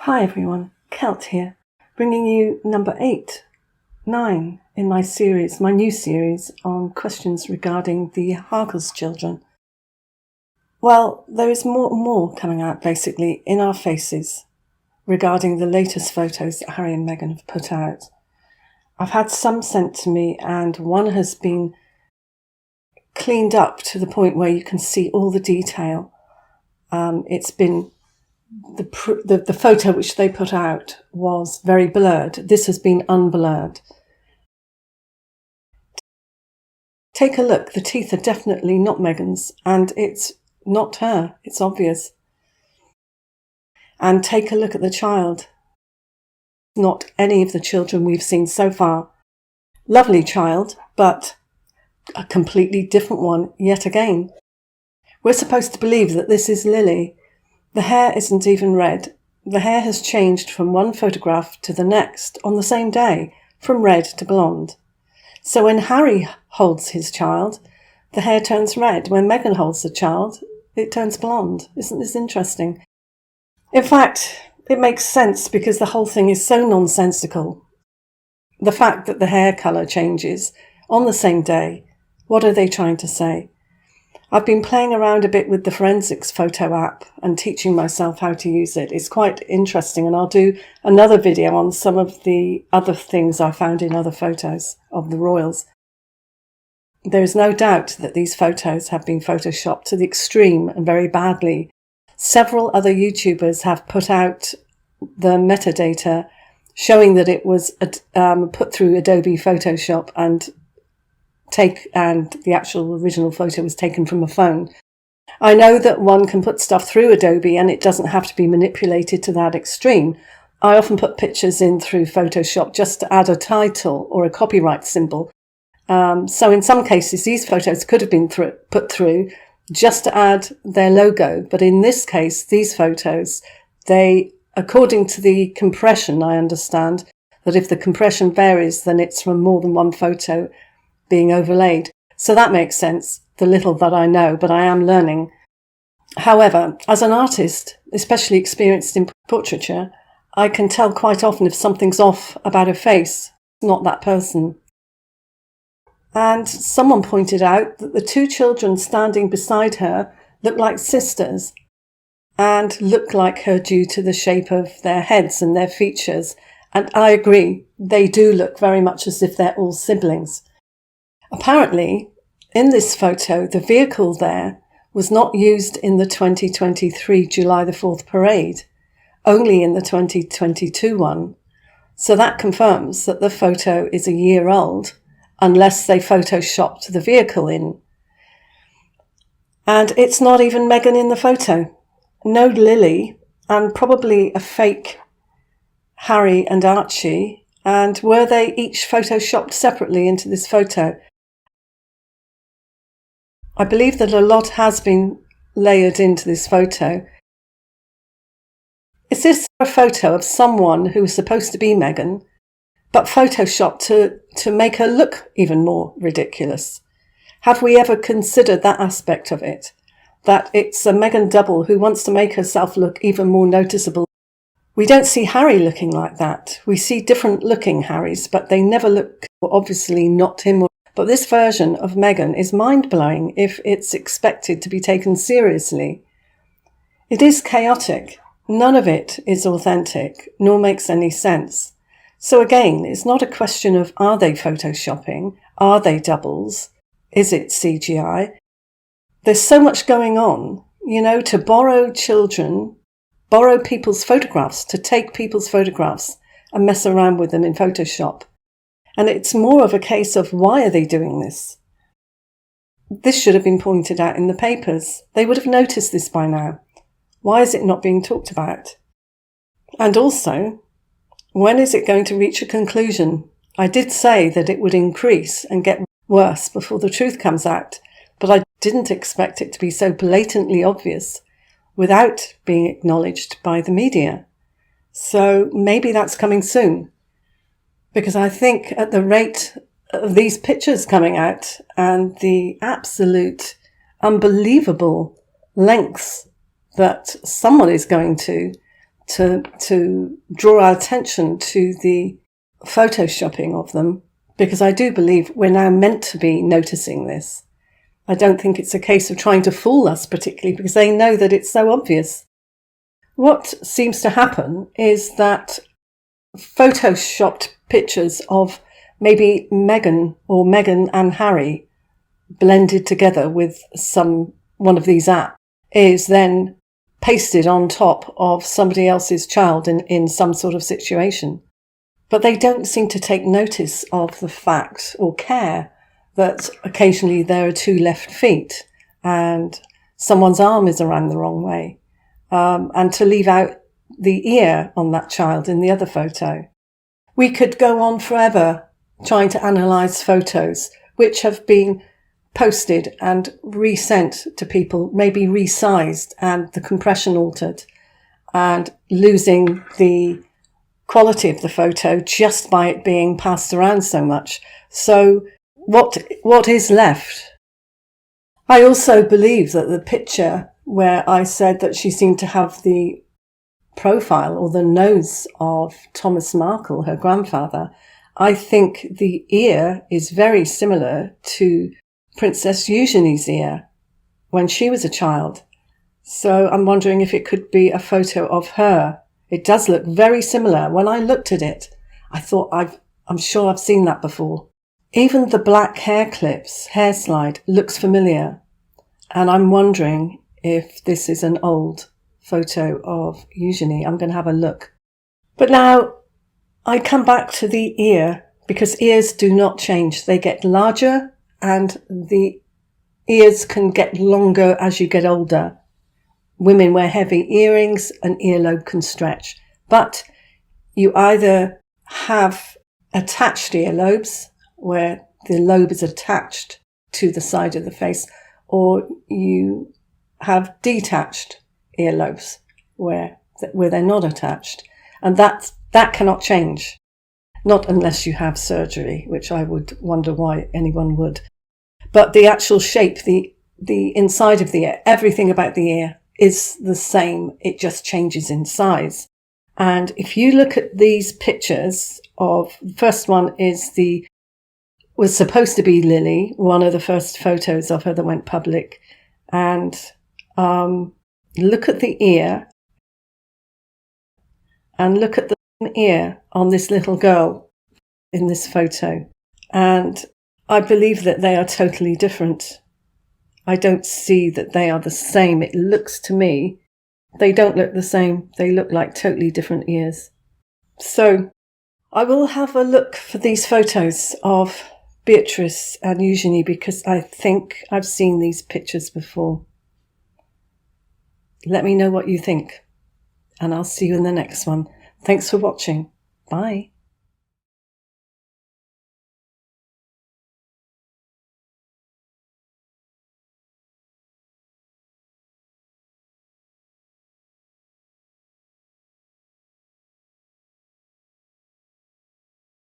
Hi everyone, Kelt here, bringing you number 9 in my series, my new series on questions regarding the HARKLES children. Well, there is more and more coming out basically in our faces regarding the latest photos that Harry and Meghan have put out. I've had some sent to me and one has been cleaned up to the point where you can see all the detail. It's been the photo which they put out was very blurred. This has been unblurred. Take a look. The teeth are definitely not Meghan's, and it's not her. It's obvious. And take a look at the child. Not any of the children we've seen so far. Lovely child, but a completely different one yet again. We're supposed to believe that this is Lily. The hair isn't even red. The hair has changed from one photograph to the next on the same day, from red to blonde. So when Harry holds his child, the hair turns red. When Meghan holds the child, it turns blonde. Isn't this interesting? In fact, it makes sense because the whole thing is so nonsensical. The fact that the hair colour changes on the same day, what are they trying to say? I've been playing around a bit with the forensics photo app and teaching myself how to use it. It's quite interesting, and I'll do another video on some of the other things I found in other photos of the royals. There is no doubt that these photos have been photoshopped to the extreme and very badly. Several other YouTubers have put out the metadata showing that it was put through Adobe Photoshop and the actual original photo was taken from a phone. I know that one can put stuff through Adobe and it doesn't have to be manipulated to that extreme. I often put pictures in through Photoshop just to add a title or a copyright symbol. So in some cases, these photos could have been put through just to add their logo. But in this case, these photos, according to the compression, I understand that if the compression varies, then it's from more than one photo being overlaid. So that makes sense, the little that I know, but I am learning. However, as an artist, especially experienced in portraiture, I can tell quite often if something's off about a face, not that person. And someone pointed out that the two children standing beside her look like sisters and look like her due to the shape of their heads and their features. And I agree, they do look very much as if they're all siblings. Apparently, in this photo, the vehicle there was not used in the 2023 July the 4th parade, only in the 2022 one. So that confirms that the photo is a year old, unless they photoshopped the vehicle in. And it's not even Meghan in the photo. No Lily, and probably a fake Harry and Archie. And were they each photoshopped separately into this photo? I believe that a lot has been layered into this photo. Is this a photo of someone who was supposed to be Meghan, but photoshopped to make her look even more ridiculous? Have we ever considered that aspect of it? That it's a Meghan double who wants to make herself look even more noticeable? We don't see Harry looking like that. We see different looking Harrys, but they never look, obviously not him. But this version of Meghan is mind-blowing if it's expected to be taken seriously. It is chaotic. None of it is authentic, nor makes any sense. So again, it's not a question of are they photoshopping? Are they doubles? Is it CGI? There's so much going on, to borrow people's photographs, to take people's photographs and mess around with them in Photoshop. And it's more of a case of why are they doing this? This should have been pointed out in the papers. They would have noticed this by now. Why is it not being talked about? And also, when is it going to reach a conclusion? I did say that it would increase and get worse before the truth comes out, but I didn't expect it to be so blatantly obvious without being acknowledged by the media. So maybe that's coming soon. Because I think at the rate of these pictures coming out and the absolute unbelievable lengths that someone is going to to draw our attention to the photoshopping of them, because I do believe we're now meant to be noticing this. I don't think it's a case of trying to fool us particularly, because they know that it's so obvious. What seems to happen is that photoshopped pictures of maybe Meghan and Harry blended together with one of these apps is then pasted on top of somebody else's child in some sort of situation. But they don't seem to take notice of the fact or care that occasionally there are two left feet and someone's arm is around the wrong way, and to leave out the ear on that child in the other photo. We could go on forever trying to analyse photos which have been posted and resent to people, maybe resized and the compression altered, and losing the quality of the photo just by it being passed around so much. So what is left? I also believe that the picture where I said that she seemed to have the profile or the nose of Thomas Markle, her grandfather, I think the ear is very similar to Princess Eugenie's ear when she was a child. So I'm wondering if it could be a photo of her. It does look very similar. When I looked at it, I thought I'm sure I've seen that before. Even the black hair slide looks familiar. And I'm wondering if this is an old photo of Eugenie. I'm going to have a look. But now I come back to the ear, because ears do not change. They get larger and the ears can get longer as you get older. Women wear heavy earrings, an earlobe can stretch. But you either have attached earlobes, where the lobe is attached to the side of the face, or you have detached earlobes, where they're not attached. And that cannot change. Not unless you have surgery, which I would wonder why anyone would. But the actual shape, the inside of the ear, everything about the ear is the same. It just changes in size. And if you look at these pictures the first one was supposed to be Lily, one of the first photos of her that went public. And look at the ear and look at the ear on this little girl in this photo. And I believe that they are totally different. I don't see that they are the same. It looks to me, they don't look the same. They look like totally different ears. So I will have a look for these photos of Beatrice and Eugenie, because I think I've seen these pictures before. Let me know what you think, and I'll see you in the next one. Thanks for watching. Bye.